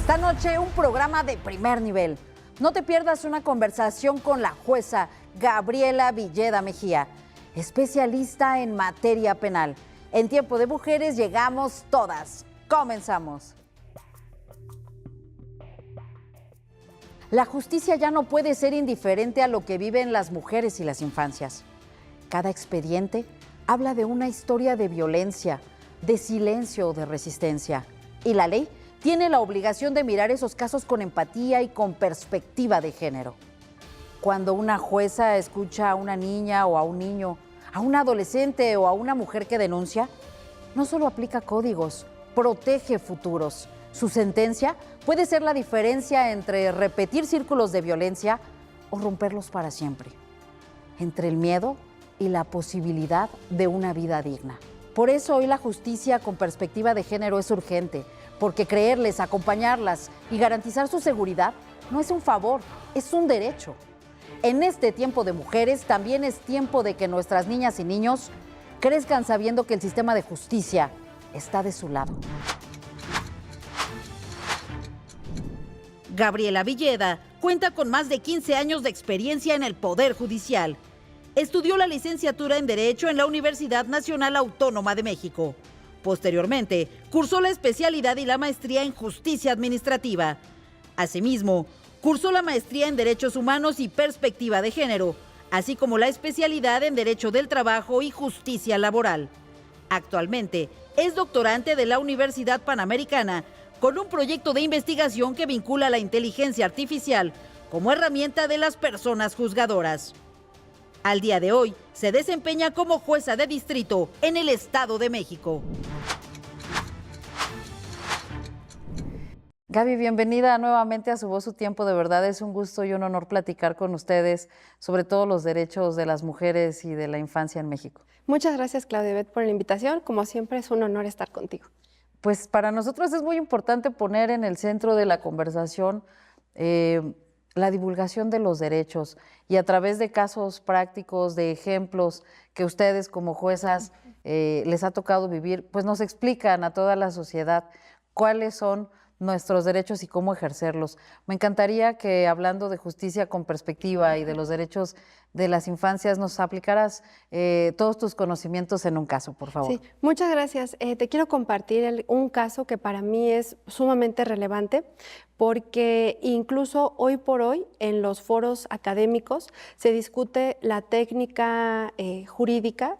Esta noche un programa de primer nivel. No te pierdas una conversación con la jueza Gabriela Villeda Mejía, especialista en materia penal. En Tiempo de Mujeres llegamos todas. Comenzamos. La justicia ya no puede ser indiferente a lo que viven las mujeres y las infancias. Cada expediente habla de una historia de violencia, de silencio o de resistencia. Y la ley tiene la obligación de mirar esos casos con empatía y con perspectiva de género. Cuando una jueza escucha a una niña o a un niño, a un adolescente o a una mujer que denuncia, no solo aplica códigos, protege futuros. Su sentencia puede ser la diferencia entre repetir círculos de violencia o romperlos para siempre, entre el miedo y la posibilidad de una vida digna. Por eso hoy la justicia con perspectiva de género es urgente, porque creerles, acompañarlas y garantizar su seguridad no es un favor, es un derecho. En este tiempo de mujeres también es tiempo de que nuestras niñas y niños crezcan sabiendo que el sistema de justicia está de su lado. Gabriela Villeda cuenta con más de 15 años de experiencia en el Poder Judicial. Estudió la licenciatura en Derecho en la Universidad Nacional Autónoma de México. Posteriormente, cursó la especialidad y la maestría en Justicia Administrativa. Asimismo, cursó la maestría en Derechos Humanos y Perspectiva de Género, así como la especialidad en Derecho del Trabajo y Justicia Laboral. Actualmente, es doctorante de la Universidad Panamericana, con un proyecto de investigación que vincula la inteligencia artificial como herramienta de las personas juzgadoras. Al día de hoy, se desempeña como jueza de distrito en el Estado de México. Gaby, bienvenida nuevamente a Su Voz, Su Tiempo. De verdad es un gusto y un honor platicar con ustedes sobre todos los derechos de las mujeres y de la infancia en México. Muchas gracias, Claudia Beth, por la invitación. Como siempre, es un honor estar contigo. Pues para nosotros es muy importante poner en el centro de la conversación la divulgación de los derechos y a través de casos prácticos, de ejemplos que ustedes como juezas les ha tocado vivir, pues nos explican a toda la sociedad cuáles son nuestros derechos y cómo ejercerlos. Me encantaría que, hablando de justicia con perspectiva y de los derechos de las infancias, nos aplicaras todos tus conocimientos en un caso, por favor. Sí, muchas gracias. Te quiero compartir un caso que para mí es sumamente relevante, porque incluso hoy por hoy en los foros académicos se discute la técnica jurídica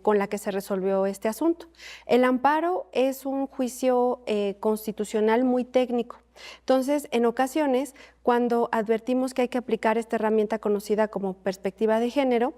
con la que se resolvió este asunto. El amparo es un juicio constitucional muy técnico. Entonces, en ocasiones, cuando advertimos que hay que aplicar esta herramienta conocida como perspectiva de género,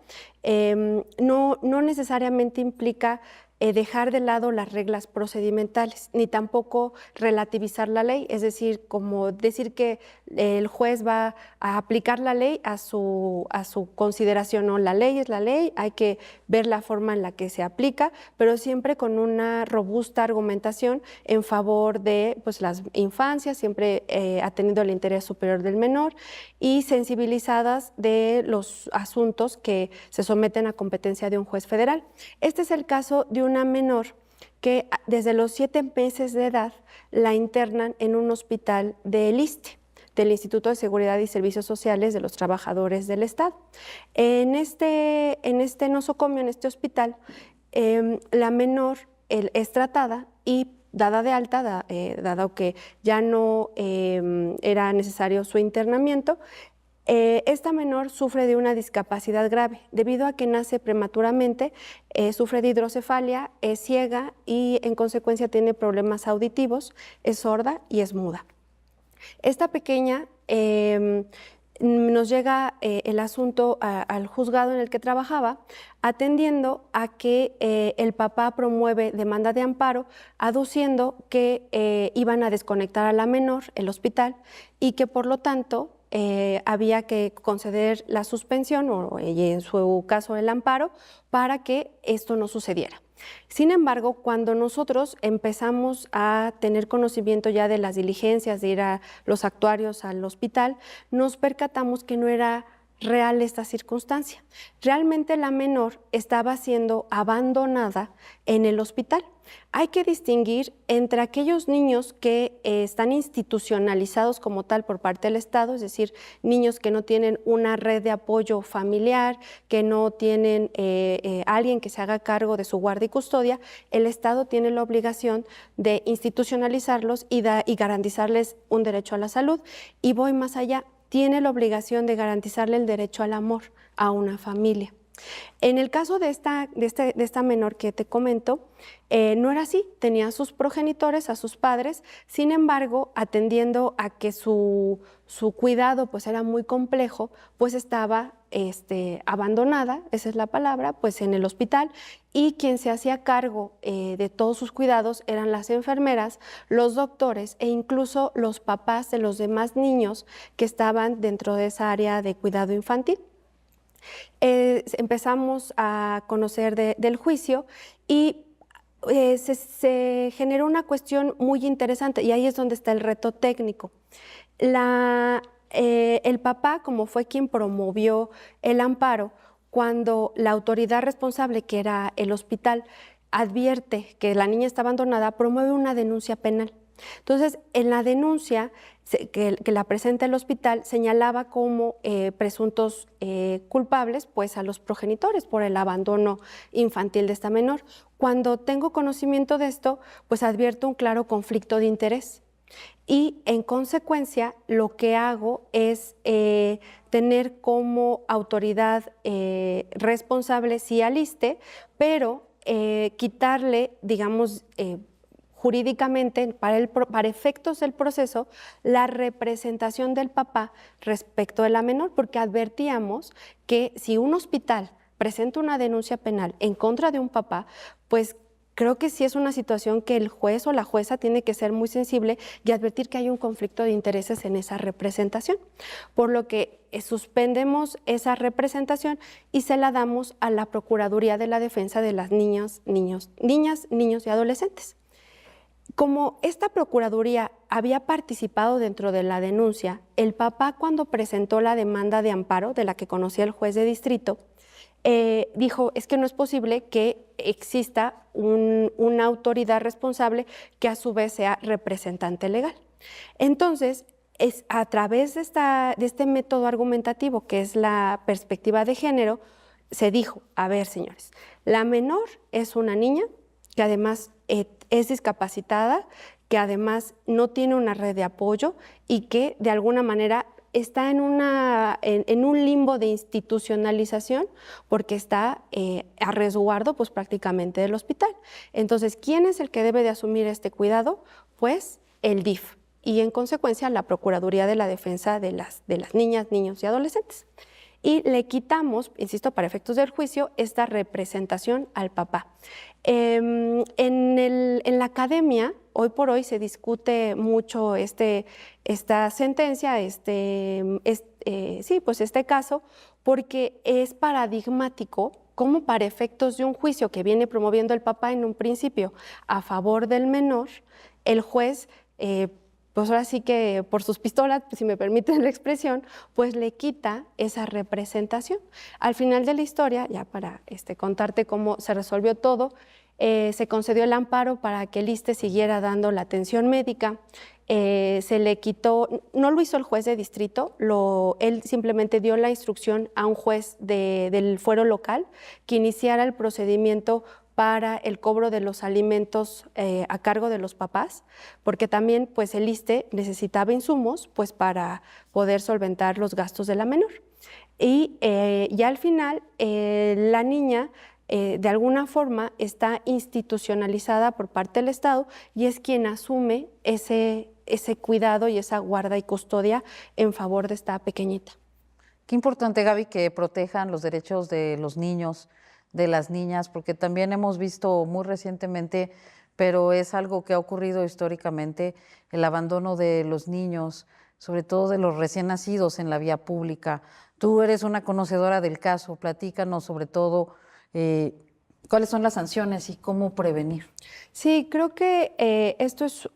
no necesariamente implica dejar de lado las reglas procedimentales, ni tampoco relativizar la ley, es decir, como decir que el juez va a aplicar la ley a su consideración. No, la ley es la ley, hay que ver la forma en la que se aplica, pero siempre con una robusta argumentación en favor de pues, las infancias, siempre atendiendo el interés superior del menor y sensibilizadas de los asuntos que se someten a competencia de un juez federal. Este es el caso de una menor que desde los 7 meses de edad la internan en un hospital del ISSSTE, del Instituto de Seguridad y Servicios Sociales de los Trabajadores del Estado. En este nosocomio, en este hospital, la menor es tratada y dada de alta, dado que ya no era necesario su internamiento. Esta menor sufre de una discapacidad grave debido a que nace prematuramente, sufre de hidrocefalia, es ciega y en consecuencia tiene problemas auditivos, es sorda y es muda. Esta pequeña nos llega el asunto al juzgado en el que trabajaba, atendiendo a que el papá promueve demanda de amparo, aduciendo que iban a desconectar a la menor, el hospital, y que por lo tanto había que conceder la suspensión o en su caso el amparo para que esto no sucediera. Sin embargo, cuando nosotros empezamos a tener conocimiento ya de las diligencias, de ir a los actuarios al hospital, nos percatamos que no era real esta circunstancia. Realmente la menor estaba siendo abandonada en el hospital. Hay que distinguir entre aquellos niños que están institucionalizados como tal por parte del Estado, es decir, niños que no tienen una red de apoyo familiar, que no tienen alguien que se haga cargo de su guardia y custodia. El Estado tiene la obligación de institucionalizarlos y garantizarles un derecho a la salud. Y voy más allá, tiene la obligación de garantizarle el derecho al amor a una familia. En el caso de esta menor que te comento, no era así, tenía a sus progenitores, a sus padres. Sin embargo, atendiendo a que su cuidado pues era muy complejo, pues estaba abandonada, esa es la palabra, pues en el hospital, y quien se hacía cargo de todos sus cuidados eran las enfermeras, los doctores e incluso los papás de los demás niños que estaban dentro de esa área de cuidado infantil. Empezamos a conocer del juicio y se generó una cuestión muy interesante, y ahí es donde está el reto técnico. El papá, como fue quien promovió el amparo, cuando la autoridad responsable, que era el hospital, advierte que la niña está abandonada, promueve una denuncia penal. Entonces, en la denuncia que la presenta el hospital, señalaba como presuntos culpables pues a los progenitores por el abandono infantil de esta menor. Cuando tengo conocimiento de esto, pues advierto un claro conflicto de interés. Y en consecuencia, lo que hago es tener como autoridad responsable, sí al ISSSTE, pero quitarle, digamos, jurídicamente, para efectos del proceso, la representación del papá respecto de la menor, porque advertíamos que si un hospital presenta una denuncia penal en contra de un papá, pues creo que sí es una situación que el juez o la jueza tiene que ser muy sensible y advertir que hay un conflicto de intereses en esa representación, por lo que suspendemos esa representación y se la damos a la Procuraduría de la Defensa de las Niñas, Niños y Adolescentes. Como esta Procuraduría había participado dentro de la denuncia, el papá, cuando presentó la demanda de amparo de la que conocía el juez de distrito, dijo, es que no es posible que exista una autoridad responsable que a su vez sea representante legal. Entonces, es a través de este método argumentativo, que es la perspectiva de género, se dijo, a ver, señores, la menor es una niña que además es discapacitada, que además no tiene una red de apoyo y que de alguna manera está en un limbo de institucionalización porque está a resguardo pues prácticamente del hospital. Entonces, ¿quién es el que debe de asumir este cuidado? Pues el DIF y en consecuencia la Procuraduría de la Defensa de las Niñas, Niños y Adolescentes. Y le quitamos, insisto, para efectos del juicio, esta representación al papá. En la academia, hoy por hoy se discute mucho esta sentencia, pues este caso, porque es paradigmático cómo para efectos de un juicio que viene promoviendo el papá en un principio a favor del menor, el juez pues ahora sí que por sus pistolas, si me permiten la expresión, pues le quita esa representación. Al final de la historia, ya para contarte cómo se resolvió todo, se concedió el amparo para que el ISSSTE siguiera dando la atención médica. Se le quitó, no lo hizo el juez de distrito, él simplemente dio la instrucción a un juez del fuero local que iniciara el procedimiento para el cobro de los alimentos a cargo de los papás, porque también pues el ISSSTE necesitaba insumos pues para poder solventar los gastos de la menor. Y ya al final la niña de alguna forma está institucionalizada por parte del Estado y es quien asume ese cuidado y esa guarda y custodia en favor de esta pequeñita. Qué importante, Gaby, que protejan los derechos de los niños, de las niñas, porque también hemos visto muy recientemente, pero es algo que ha ocurrido históricamente, el abandono de los niños, sobre todo de los recién nacidos en la vía pública. Tú eres una conocedora del caso, platícanos sobre todo cuáles son las sanciones y cómo prevenir. Sí, creo que esto es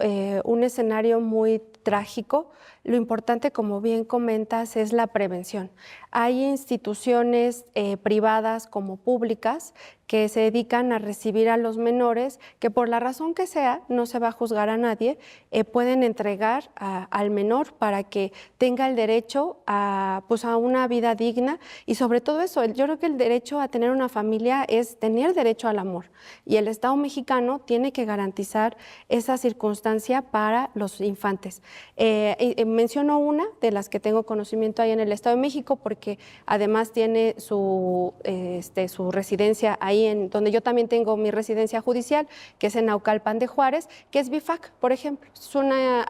un escenario muy trágico. lo importante, como bien comentas, es la prevención. Hay instituciones privadas como públicas que se dedican a recibir a los menores que por la razón que sea, no se va a juzgar a nadie, pueden entregar al menor para que tenga el derecho pues a una vida digna y sobre todo eso, yo creo que el derecho a tener una familia es tener derecho al amor y el Estado mexicano tiene que garantizar esa circunstancia para los infantes. Menciono una de las que tengo conocimiento ahí en el Estado de México porque además tiene su residencia ahí en donde yo también tengo mi residencia judicial, que es en Naucalpan de Juárez, que es BIFAC, por ejemplo. Es una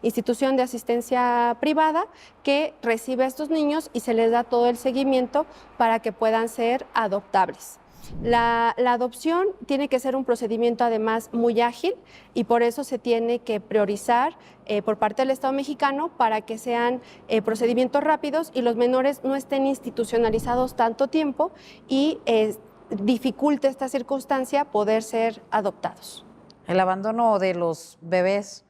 institución de asistencia privada que recibe a estos niños y se les da todo el seguimiento para que puedan ser adoptables. La adopción tiene que ser un procedimiento además muy ágil y por eso se tiene que priorizar por parte del Estado mexicano para que sean procedimientos rápidos y los menores no estén institucionalizados tanto tiempo y dificulte esta circunstancia poder ser adoptados. El abandono de los bebés,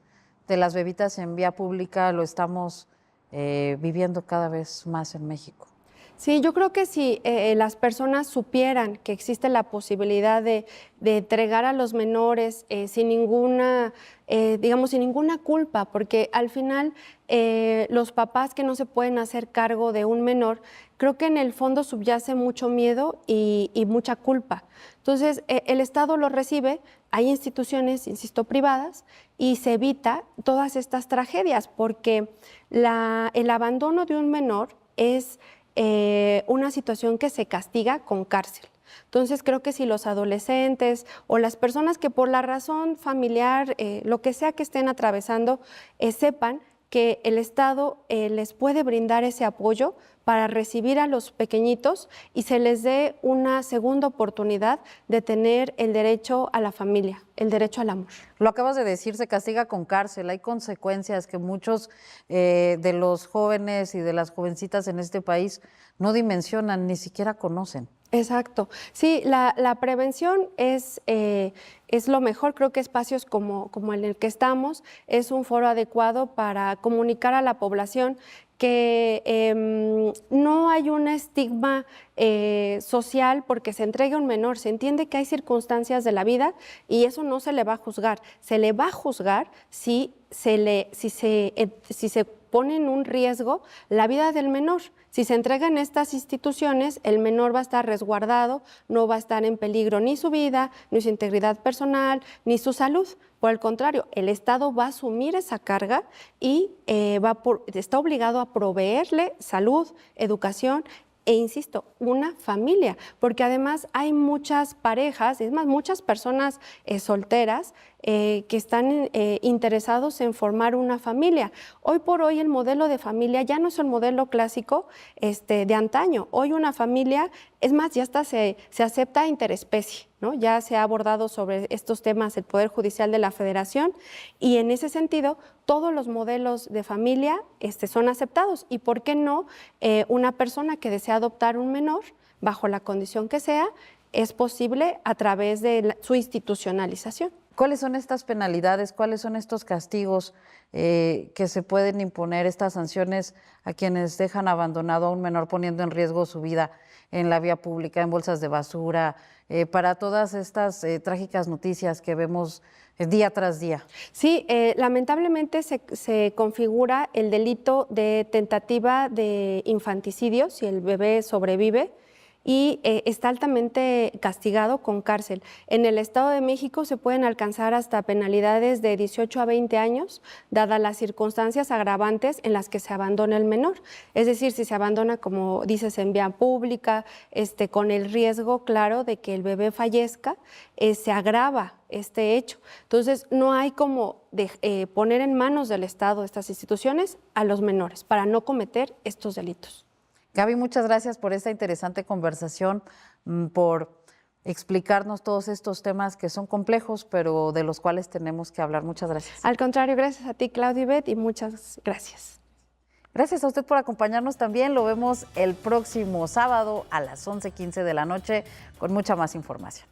de las bebitas en vía pública, lo estamos viviendo cada vez más en México. Sí, yo creo que si las personas supieran que existe la posibilidad de entregar a los menores sin ninguna, sin ninguna culpa, porque al final los papás que no se pueden hacer cargo de un menor, creo que en el fondo subyace mucho miedo y mucha culpa. Entonces, el Estado lo recibe, hay instituciones, insisto, privadas, y se evita todas estas tragedias, porque el abandono de un menor es una situación que se castiga con cárcel. Entonces creo que si los adolescentes o las personas que por la razón familiar, lo que sea que estén atravesando, sepan que el Estado les puede brindar ese apoyo para recibir a los pequeñitos y se les dé una segunda oportunidad de tener el derecho a la familia, el derecho al amor. Lo acabas de decir, se castiga con cárcel, hay consecuencias que muchos de los jóvenes y de las jovencitas en este país no dimensionan, ni siquiera conocen. Exacto. Sí, la prevención es lo mejor. Creo que espacios como en el que estamos es un foro adecuado para comunicar a la población que no hay un estigma social porque se entregue a un menor. Se entiende que hay circunstancias de la vida y eso no se le va a juzgar. Se le va a juzgar si se pone en un riesgo la vida del menor. Si se entrega en estas instituciones, el menor va a estar resguardado, no va a estar en peligro ni su vida, ni su integridad personal, ni su salud. Por el contrario, el Estado va a asumir esa carga y está obligado a proveerle salud, educación e, insisto, una familia, porque además hay muchas parejas, es más, muchas personas solteras que están interesados en formar una familia. Hoy por hoy el modelo de familia ya no es el modelo clásico de antaño. Hoy una familia, es más, ya hasta se acepta interespecie, ¿no? Ya se ha abordado sobre estos temas el Poder Judicial de la Federación y en ese sentido todos los modelos de familia son aceptados. ¿Y por qué no una persona que desea adoptar un menor, bajo la condición que sea, es posible a través de su institucionalización? ¿Cuáles son estas penalidades? ¿Cuáles son estos castigos que se pueden imponer, estas sanciones a quienes dejan abandonado a un menor poniendo en riesgo su vida en la vía pública, en bolsas de basura, para todas estas trágicas noticias que vemos día tras día? Sí, lamentablemente se configura el delito de tentativa de infanticidio si el bebé sobrevive y está altamente castigado con cárcel. En el Estado de México se pueden alcanzar hasta penalidades de 18 a 20 años, dadas las circunstancias agravantes en las que se abandona el menor. Es decir, si se abandona, como dices, en vía pública, con el riesgo claro de que el bebé fallezca, se agrava este hecho. Entonces, no hay como poner en manos del Estado, estas instituciones, a los menores para no cometer estos delitos. Gaby, muchas gracias por esta interesante conversación, por explicarnos todos estos temas que son complejos, pero de los cuales tenemos que hablar. Muchas gracias. Al contrario, gracias a ti, Claudia y Beth, y muchas gracias. Gracias a usted por acompañarnos también. Lo vemos el próximo sábado a las 11:15 de la noche con mucha más información.